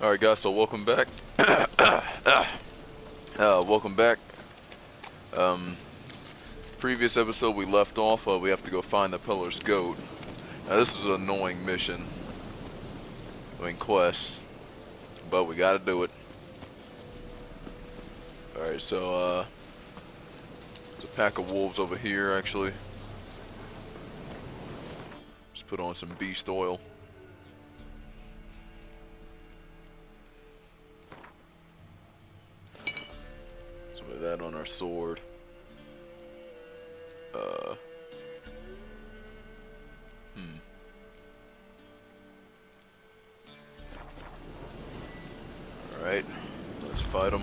Alright guys, so welcome back. Welcome back. Previous episode we left off, we have to go find the Pillar's goat. Now this is an annoying mission. Quest. But we gotta do it. Alright, so there's a pack of wolves over here actually. Just put on some beast oil. That on our sword. Alright, let's fight them.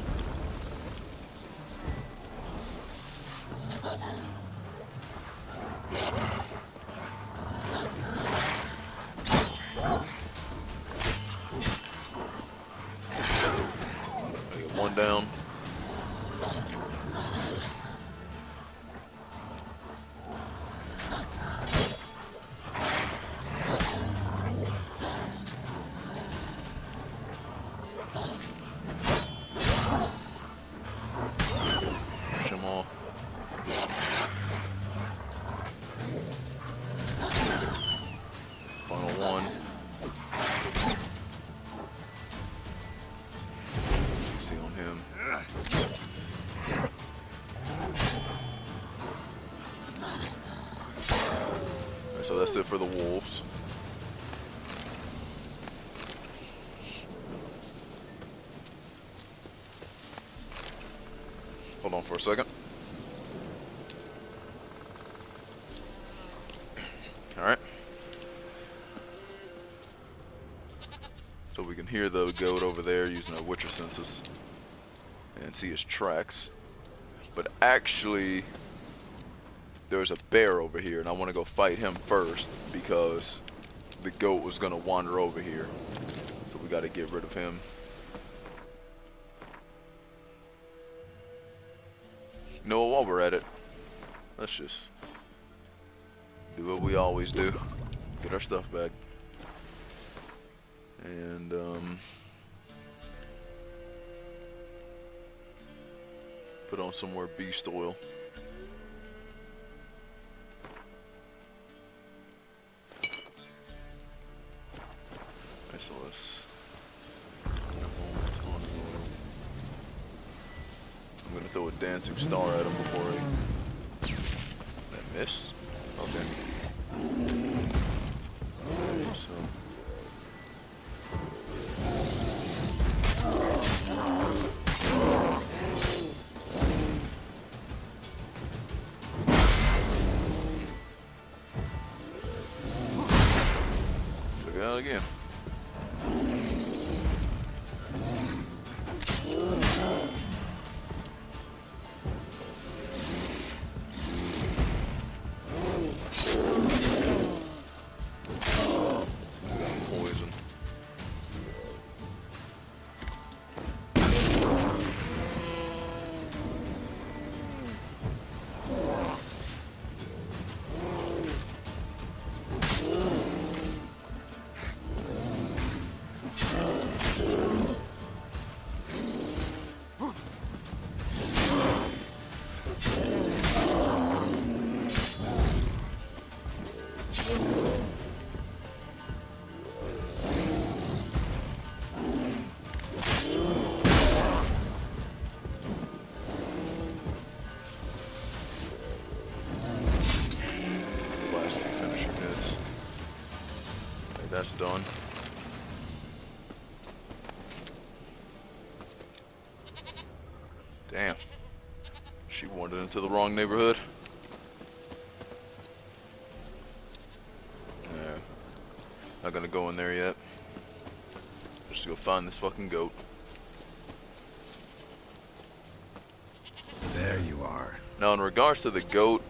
I get one down. So that's it for the wolves. Hold on for a second. Alright. So we can hear the goat over there using our Witcher senses and see his tracks. But actually there's a bear over here and I want to go fight him first because the goat was going to wander over here. So we got to get rid of him. You know what, while we're at it, let's just do what we always do. Get our stuff back. And put on some more beast oil. So let's I'm gonna throw a dancing star at him before I miss. Okay. So took it out again. That's done. Damn. She wandered into the wrong neighborhood. Yeah. Not gonna go in there yet. Just go find this fucking goat. There you are. Now in regards to the goat,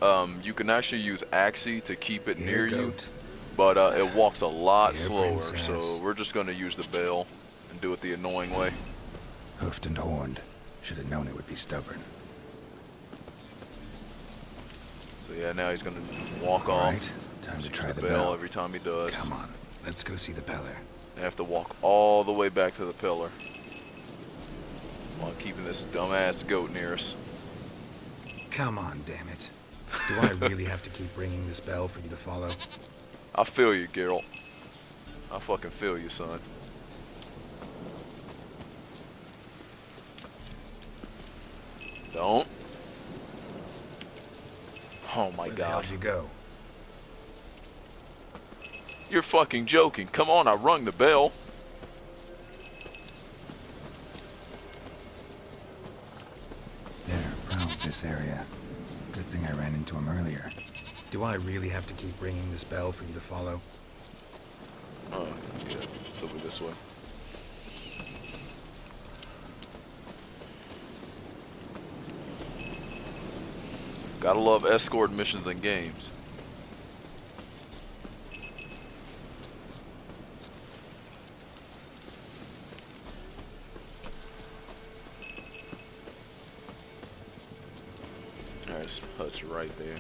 you can actually use Axie to keep it near you. But it walks a lot slower, so we're just going to use the bell and do it the annoying way. Hoofed and horned. Should have known it would be stubborn. So yeah, now he's going to walk off. Right, time to try the bell bell every time he does. Come on, let's go see the Peller. I have to walk all the way back to the pillar while keeping this dumbass goat near us. Come on, damn it. Do I really have to keep ringing this bell for you to follow? I feel you, Geralt. I fucking feel you, son. Don't. Oh my Where the god. hell'd you go? You're fucking joking. Come on, I rung the bell. They're around this area. Good thing I ran into him earlier. Do I really have to keep ringing this bell for you to follow? Oh, yeah. It's over this way. Gotta love escort missions in games. Alright, this hut's right there.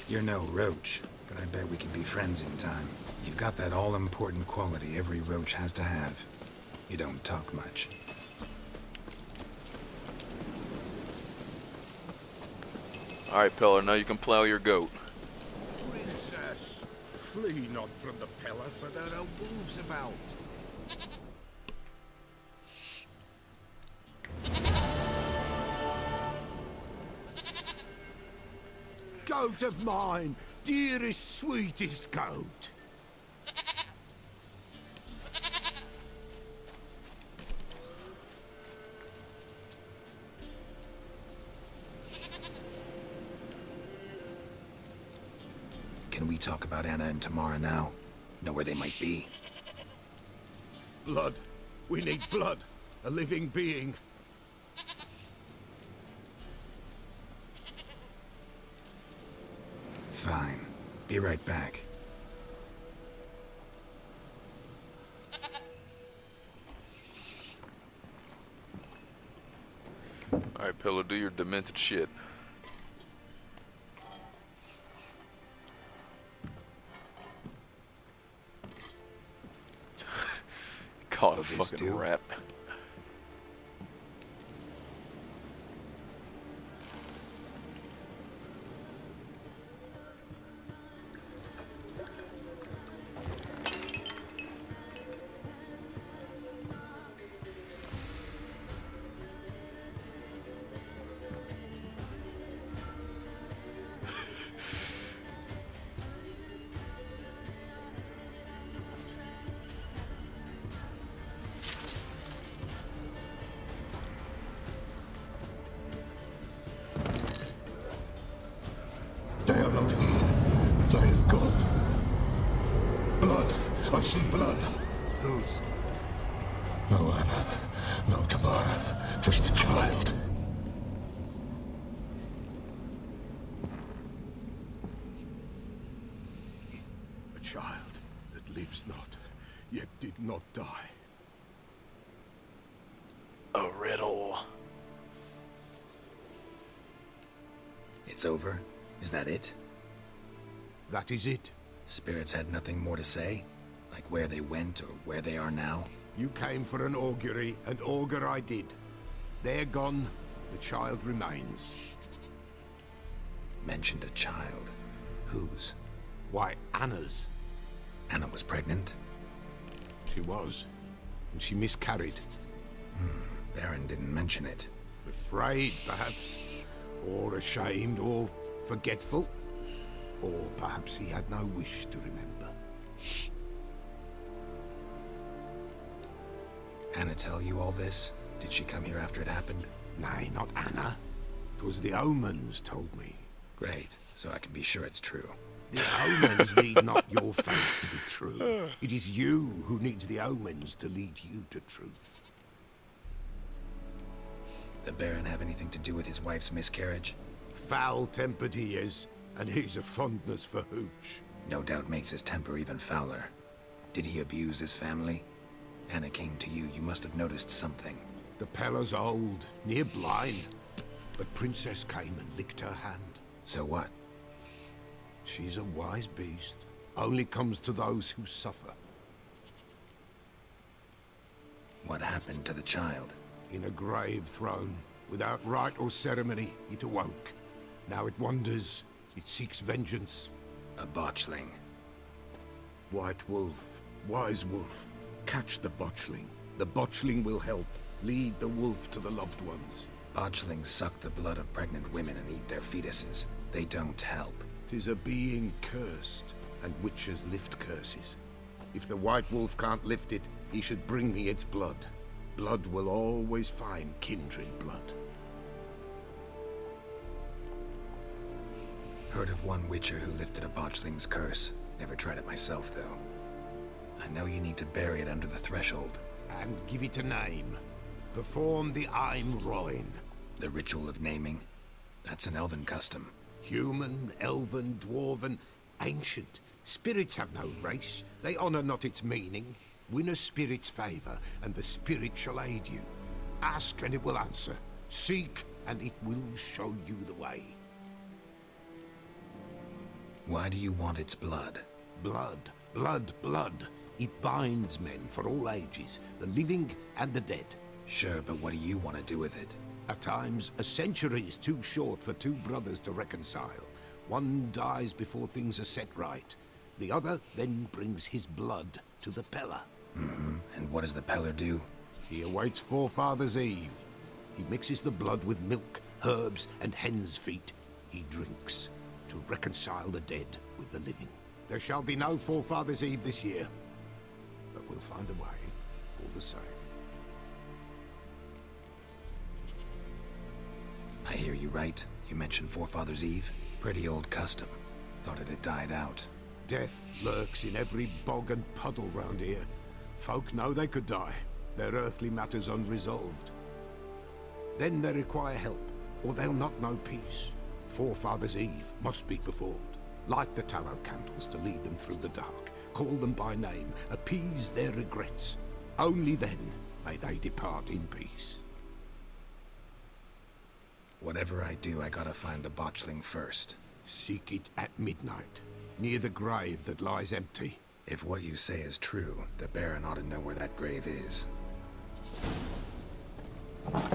You're no roach, but I bet we can be friends in time. You've got that all-important quality every roach has to have. You don't talk much. Alright, Pillar, now you can plow your goat. Princess, flee not from the pillar, for there are wolves about. Goat of mine, dearest, sweetest goat. Can we talk about Anna and Tamara now? Know where they might be? Blood. We need blood. A living being. Fine. Be right back. Alright, Pillar, do your demented shit. Caught a this fucking do? rat. They are not here. They is gone. Blood. I see blood. Whose? No Anna. No Tamara. Just a child. A child that lives not, yet did not die. A riddle. It's over? Is that it? That is it. Spirits had nothing more to say? Like where they went or where they are now? You came for an augury, and augur I did. They're gone. The child remains. Mentioned a child. Whose? Why, Anna's. Anna was pregnant? She was. And she miscarried. Baron didn't mention it. Afraid, perhaps. Or ashamed, or forgetful. Or perhaps he had no wish to remember. Anna tell you all this? Did she come here after it happened? Nay, not Anna. 'Twas the omens told me. Great, so I can be sure it's true. The omens need not your faith to be true. It is you who needs the omens to lead you to truth. The Baron have anything to do with his wife's miscarriage? Foul-tempered he is, and he's a fondness for hooch. No doubt makes his temper even fouler. Did he abuse his family? Anna came to you, you must have noticed something. The Pella's old, near blind. But Princess came and licked her hand. So what? She's a wise beast. Only comes to those who suffer. What happened to the child? In a grave thrown, without rite or ceremony, it awoke. Now it wanders, it seeks vengeance. A botchling. White wolf, wise wolf, catch the botchling. The botchling will help, lead the wolf to the loved ones. Botchlings suck the blood of pregnant women and eat their fetuses. They don't help. 'Tis a being cursed, and witches lift curses. If the white wolf can't lift it, he should bring me its blood. Blood will always find kindred blood. Heard of one witcher who lifted a botchling's curse. Never tried it myself, though. I know you need to bury it under the threshold. And give it a name. Perform the Aim Roin. The ritual of naming? That's an elven custom. Human, elven, dwarven, ancient. Spirits have no race. They honor not its meaning. Win a spirit's favor, and the spirit shall aid you. Ask, and it will answer. Seek, and it will show you the way. Why do you want its blood? Blood, blood, blood. It binds men for all ages, the living and the dead. Sure, but what do you want to do with it? At times, a century is too short for two brothers to reconcile. One dies before things are set right. The other then brings his blood to the Peller. And what does the Peller do? He awaits Forefathers' Eve. He mixes the blood with milk, herbs, and hen's feet. He drinks to reconcile the dead with the living. There shall be no Forefathers' Eve this year, but we'll find a way, all the same. I hear you right. You mentioned Forefather's Eve. Pretty old custom. Thought it had died out. Death lurks in every bog and puddle round here. Folk know they could die, their earthly matters unresolved. Then they require help, or they'll not know peace. Forefathers' Eve must be performed. Light the tallow candles to lead them through the dark. Call them by name, appease their regrets. Only then may they depart in peace. Whatever I do, I gotta find the botchling first. Seek it at midnight, near the grave that lies empty. If what you say is true, the Baron ought to know where that grave is. So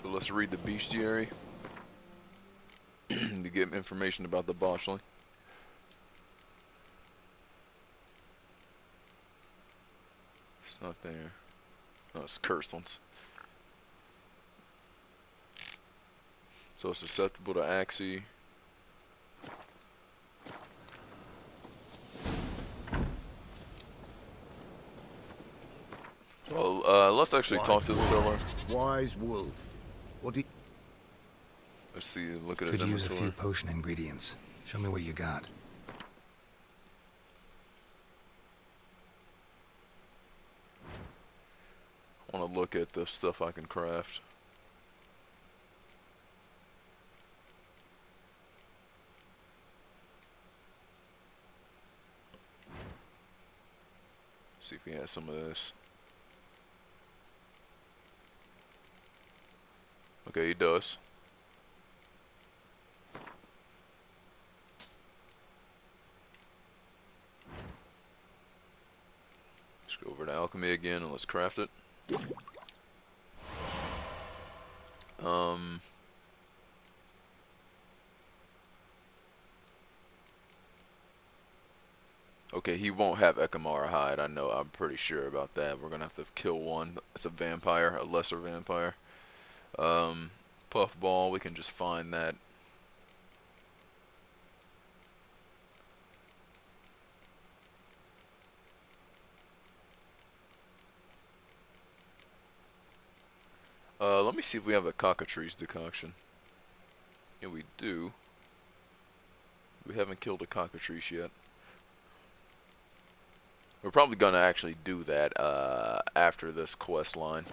let's read the bestiary to get information about the botchling. It's not there. No, it's cursed ones. So it's susceptible to Axii. So let's actually talk to the fella. Wise wolf. What did... Let's see, look at his Could use a inventory. few potion ingredients. Show me what you got. I want to look at the stuff I can craft. See if he has some of this. Okay, he does. Let's go over to alchemy again and let's craft it. Okay, he won't have Ekamara hide. I know, I'm pretty sure about that. We're gonna have to kill one. It's a vampire, a lesser vampire. Puffball, we can just find that. Let me see if we have a cockatrice decoction. Yeah, we do. We haven't killed a cockatrice yet. We're probably gonna actually do that after this quest line.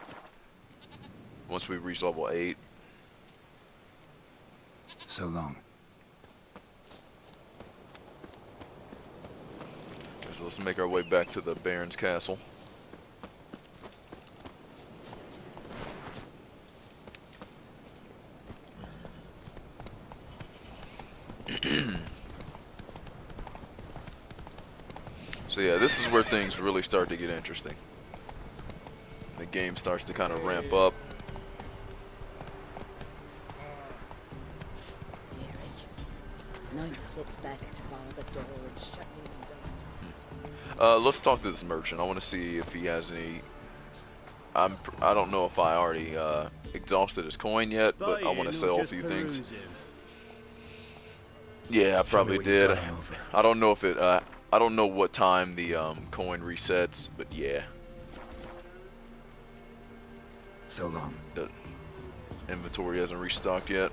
Once we reach level 8. So long. So let's make our way back to the Baron's castle. So yeah, this is where things really start to get interesting. game starts to kind of ramp up. Night sits best to bar the door and shut you in dust. Let's talk to this merchant. I want to see if he has any. I don't know if I already exhausted his coin yet, but I want to sell a few things. Yeah, I probably did. I don't know if it. I don't know what time the coin resets, but yeah. So long. The inventory hasn't restocked yet.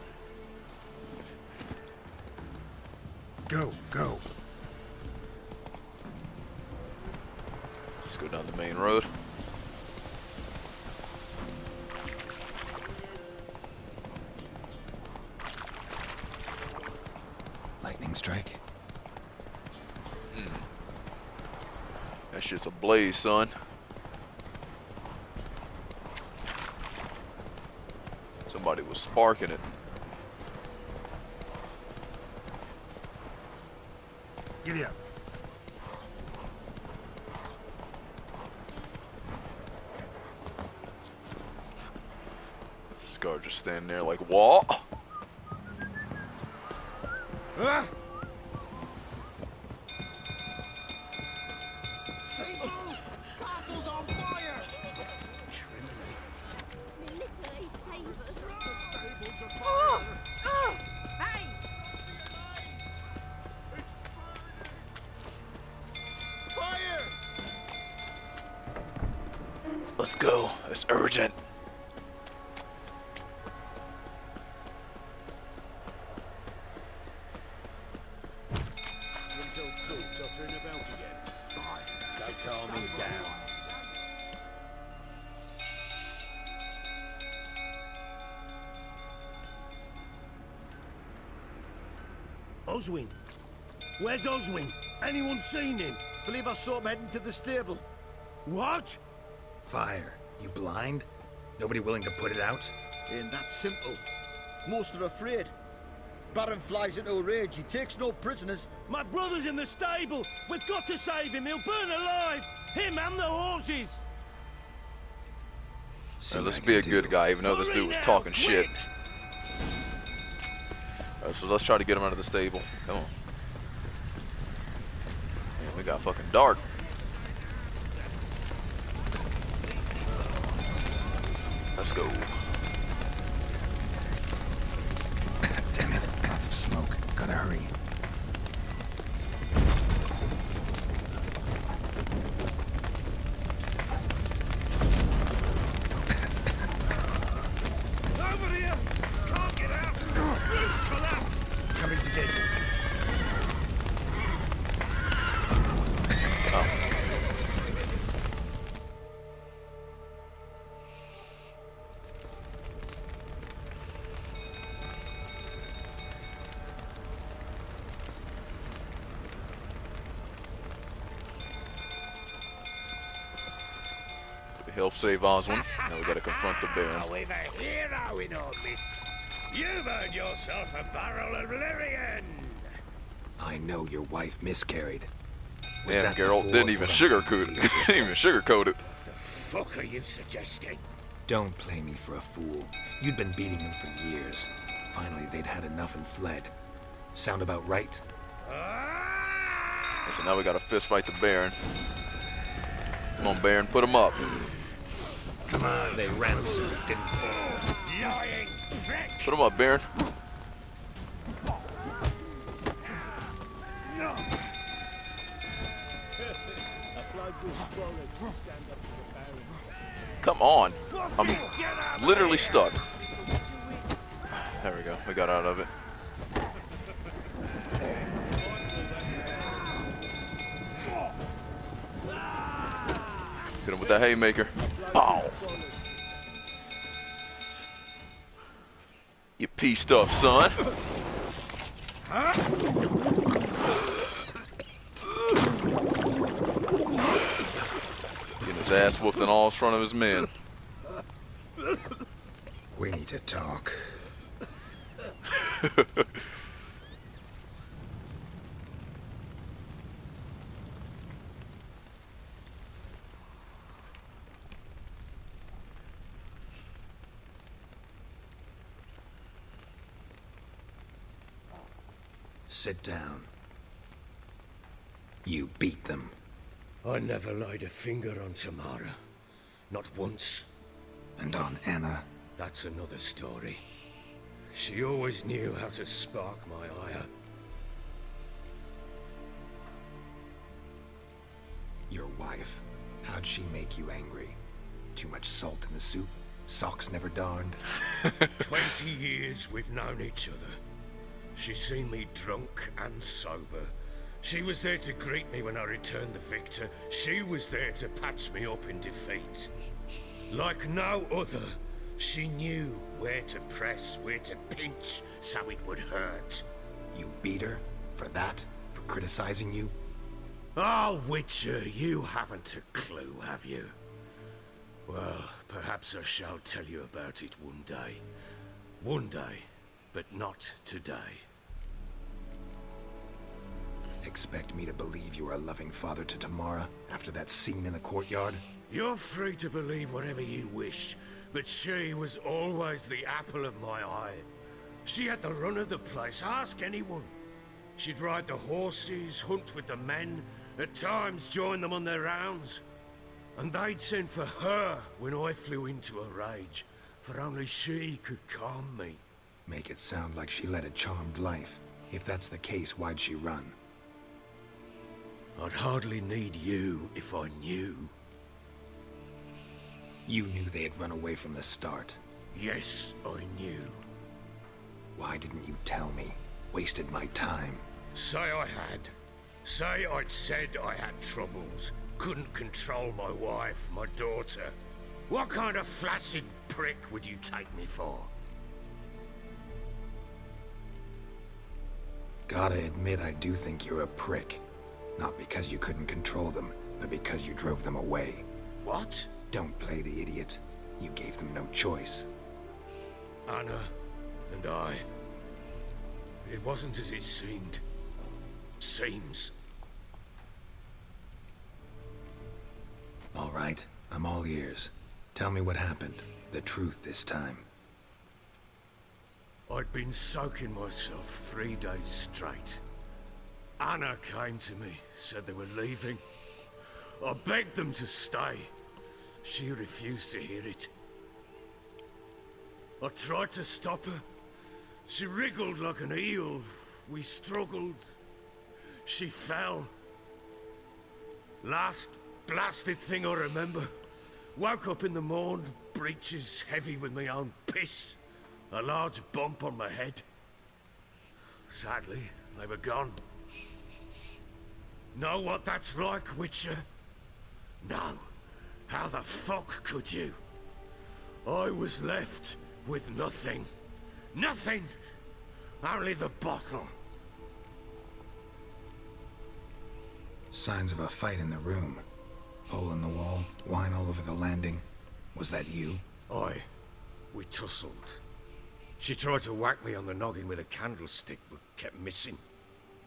Go, go. Let's go down the main road. Lightning strike. That shit's ablaze, son. Somebody was sparking it. Giddy up. Scar just standing there like, what? Ah! Castle's on fire! Literally save us. The stables are fire! Oh! Oh! Hey! It's burning! Fire! Let's go. It's urgent. Until fruits are turning about again. Don't calm me down. Oswin? Where's Oswin? Anyone seen him? Believe I saw him heading to the stable. What? Fire. You blind? Nobody willing to put it out? Ain't that simple. Most are afraid. Baron flies into a rage. He takes no prisoners. My brother's in the stable. We've got to save him. He'll burn alive. Him and the horses. See Let's what I be a can good do. guy, even though this Hurry dude was now, talking shit. quick! Alright, so let's try to get him out of the stable. Come on. Man, we got fucking dark. Let's go. Damn it. Lots of smoke. Gotta hurry. Over here! Can't get out! Roof's collapsed! Coming to get you. Help save Oswin. Now we gotta confront the Baron. Now we've a hero in our midst. You've earned yourself a barrel of Lyrian. I know your wife miscarried. Was Man, that Geralt before didn't or even after sugarcoat you it. Didn't even sugarcoat it. The fuck are you suggesting? Don't play me for a fool. You'd been beating them for years. Finally, they'd had enough and fled. Sound about right? So now we gotta fist fight the Baron. Come on, Baron, put him up. Come on, they ran through it, didn't they? Lying prick! Put him up, Baron. Come on. I'm literally stuck. There we go. We got out of it. Hit him with that haymaker. Pow. You piece stuff, son. Getting his ass whooped in all in front of his men. We need to talk. Sit down. You beat them. I never laid a finger on Tamara. Not once. And on Anna? That's another story. She always knew how to spark my ire. Your wife. How'd she make you angry? Too much salt in the soup? Socks never darned? 20 years we've known each other. She's seen me drunk and sober. She was there to greet me when I returned the victor. She was there to patch me up in defeat. Like no other, she knew where to press, where to pinch, so it would hurt. You beat her? For that? For criticizing you? Oh, Witcher, you haven't a clue, have you? Well, perhaps I shall tell you about it one day. One day, but not today. Expect me to believe you are a loving father to Tamara after that scene in the courtyard? You're free to believe whatever you wish, but she was always the apple of my eye. She had the run of the place, ask anyone. She'd ride the horses, hunt with the men, at times join them on their rounds. And they'd send for her when I flew into a rage, for only she could calm me. Make it sound like she led a charmed life. If that's the case, why'd she run? I'd hardly need you if I knew. You knew they had run away from the start. Yes, I knew. Why didn't you tell me? Wasted my time. Say I had. Say I'd said I had troubles. Couldn't control my wife, my daughter. What kind of flaccid prick would you take me for? Gotta admit, I do think you're a prick. Not because you couldn't control them, but because you drove them away. What? Don't play the idiot. You gave them no choice. Anna and I. It wasn't as it seemed. Seems. All right, I'm all ears. Tell me what happened. The truth this time. I'd been soaking myself 3 days straight. Anna came to me, said they were leaving. I begged them to stay. She refused to hear it. I tried to stop her. She wriggled like an eel. We struggled. She fell. Last blasted thing I remember. Woke up in the morn, breeches heavy with my own piss. A large bump on my head. Sadly, they were gone. Know what that's like, Witcher? No. How the fuck could you? I was left with nothing. Nothing! Only the bottle. Signs of a fight in the room. Hole in the wall, wine all over the landing. Was that you? Aye. We tussled. She tried to whack me on the noggin with a candlestick, but kept missing.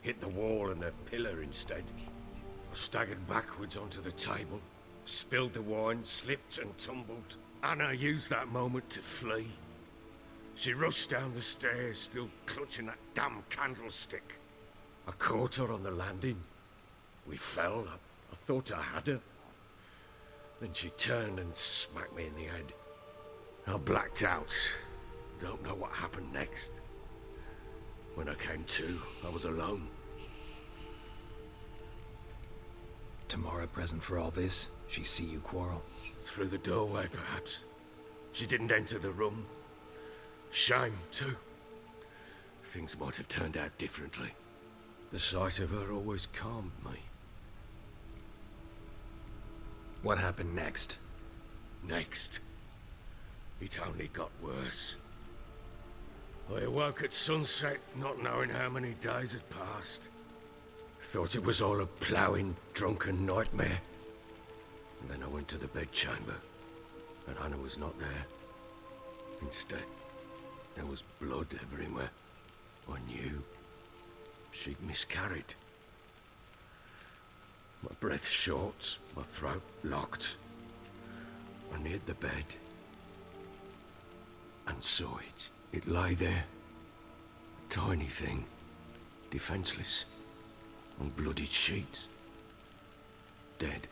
Hit the wall and a pillar instead. I staggered backwards onto the table, spilled the wine, slipped and tumbled. Anna used that moment to flee. She rushed down the stairs, still clutching that damn candlestick. I caught her on the landing. We fell. I thought I had her. Then she turned and smacked me in the head. I blacked out. Don't know what happened next. When I came to, I was alone. Tamara present for all this? She see you quarrel? Through the doorway, perhaps. She didn't enter the room. Shame, too. Things might have turned out differently. The sight of her always calmed me. What happened next? Next, it only got worse. I awoke at sunset, not knowing how many days had passed. Thought it was all a ploughing, drunken nightmare. And then I went to the bedchamber, and Anna was not there. Instead, there was blood everywhere. I knew she'd miscarried. My breath short, my throat locked. I neared the bed and saw it. It lay there, a tiny thing, defenseless, on bloodied sheets. Dead.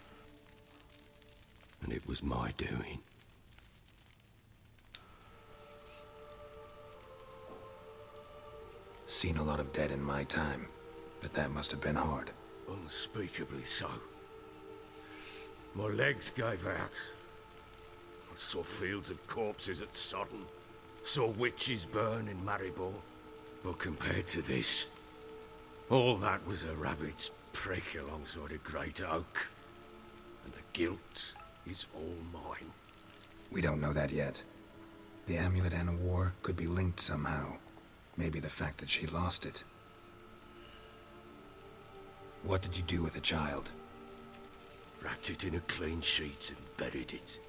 And it was my doing. Seen a lot of dead in my time, but that must have been hard. Unspeakably so. My legs gave out. I saw fields of corpses at Sodden. Saw witches burn in Maribor. But compared to this, all that was a rabbit's prick alongside a great oak. And the guilt is all mine. We don't know that yet. The amulet and a war could be linked somehow. Maybe the fact that she lost it. What did you do with the child? Wrapped it in a clean sheet and buried it.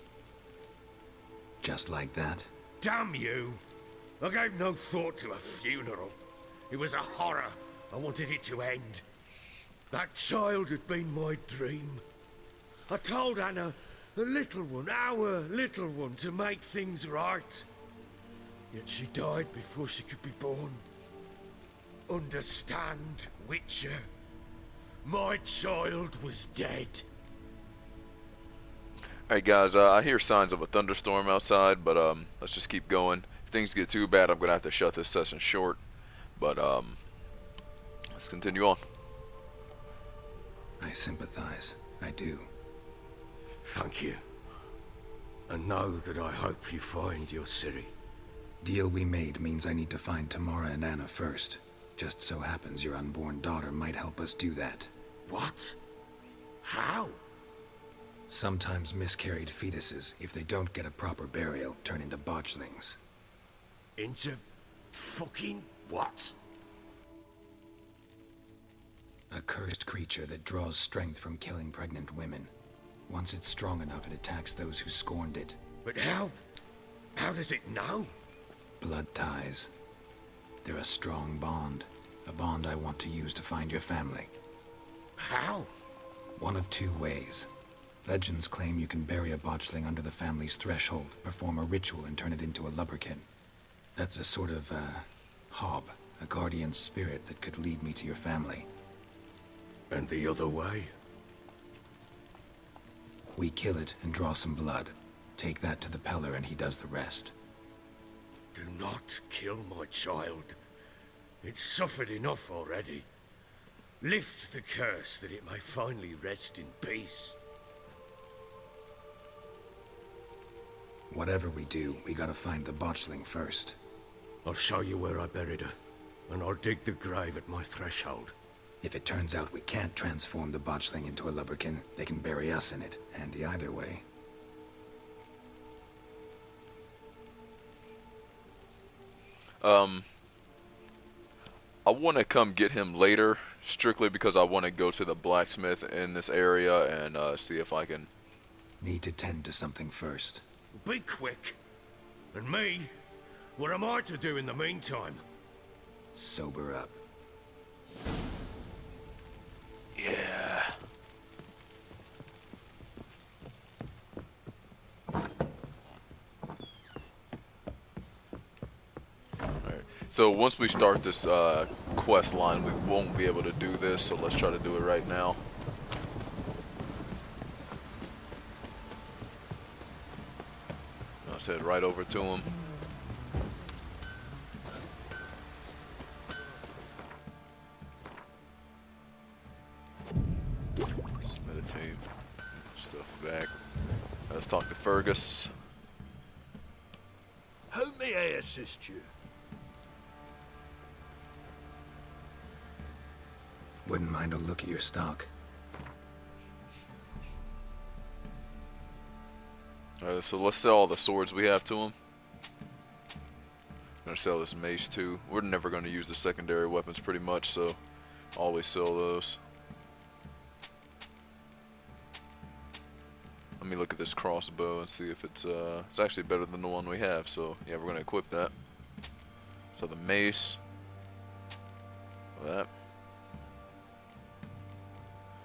Just like that? Damn you! I gave no thought to a funeral. It was a horror. I wanted it to end. That child had been my dream. I told Anna, the little one, our little one, to make things right. Yet she died before she could be born. Understand, Witcher? My child was dead. Alright guys, I hear signs of a thunderstorm outside, but let's just keep going. If things get too bad, I'm gonna have to shut this session short. But let's continue on. I sympathize. I do. Thank you. And know that I hope you find your Ciri. Deal we made means I need to find Tamara and Anna first. Just so happens your unborn daughter might help us do that. What? How? Sometimes miscarried fetuses, if they don't get a proper burial, turn into botchlings. Into fucking what? A cursed creature that draws strength from killing pregnant women. Once it's strong enough, it attacks those who scorned it. But how? How does it know? Blood ties. They're a strong bond. A bond I want to use to find your family. How? One of two ways. Legends claim you can bury a botchling under the family's threshold, perform a ritual, and turn it into a lubberkin. That's a sort of, hob, a guardian spirit that could lead me to your family. And the other way? We kill it and draw some blood. Take that to the Peller and he does the rest. Do not kill my child. It's suffered enough already. Lift the curse that it may finally rest in peace. Whatever we do, we gotta find the botchling first. I'll show you where I buried her, and I'll dig the grave at my threshold. If it turns out we can't transform the botchling into a lubberkin, they can bury us in it. Handy either way. I want to come get him later, strictly because I want to go to the blacksmith in this area and see if I can... Need to tend to something first. Be quick. And me? What am I to do in the meantime? Sober up. Yeah. Alright, so once we start this quest line, we won't be able to do this, so let's try to do it right now. Let's head right over to him. Let's meditate. Stuff back. Let's talk to Fergus. How may I assist you? Wouldn't mind a look at your stock. Alright, so let's sell all the swords we have to him. I'm gonna sell this mace too. We're never gonna use the secondary weapons pretty much, so always sell those. Let me look at this crossbow and see if it's actually better than the one we have. So yeah, we're gonna equip that. So the mace, that.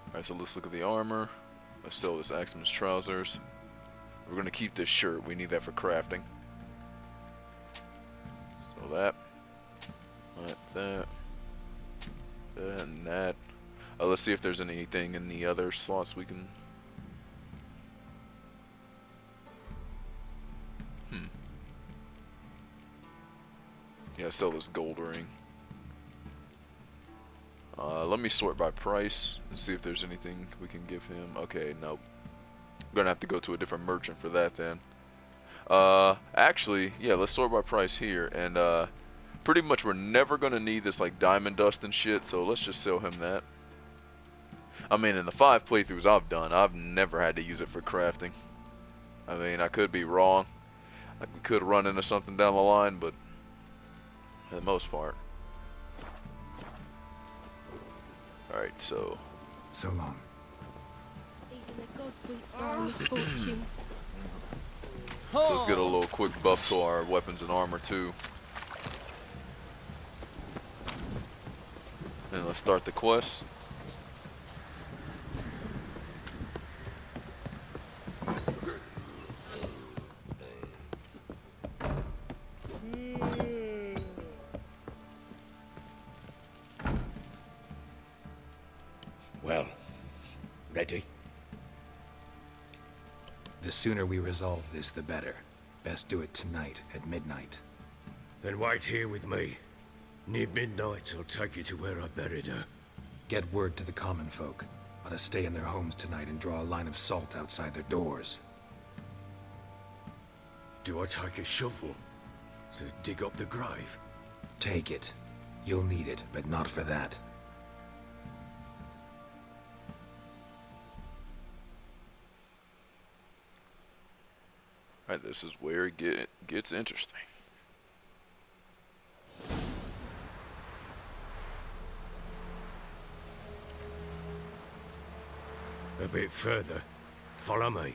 Alright, so let's look at the armor. Let's sell this axeman's trousers. We're gonna keep this shirt. We need that for crafting. So that. And that. Let's see if there's anything in the other slots we can. Yeah, sell this gold ring. Let me sort by price and see if there's anything we can give him. Okay, nope. I'm gonna have to go to a different merchant for that then. Actually, yeah, let's sort by price here. And pretty much we're never gonna need this like diamond dust and shit, so let's just sell him that. I mean, in the 5 playthroughs I've done, I've never had to use it for crafting. I mean, I could be wrong. Like, we could run into something down the line, but for the most part. Alright, so. So long. Even the gods weep for our misfortune. So let's get a little quick buff to our weapons and armor too. And let's start the quest. Well, ready? The sooner we resolve this, the better. Best do it tonight at midnight. Then wait here with me. Near midnight, I'll take you to where I buried her. Get word to the common folk. Ought to stay in their homes tonight and draw a line of salt outside their doors. Do I take a shovel to dig up the grave? Take it. You'll need it, but not for that. Alright, this is where it gets interesting. A bit further. Follow me.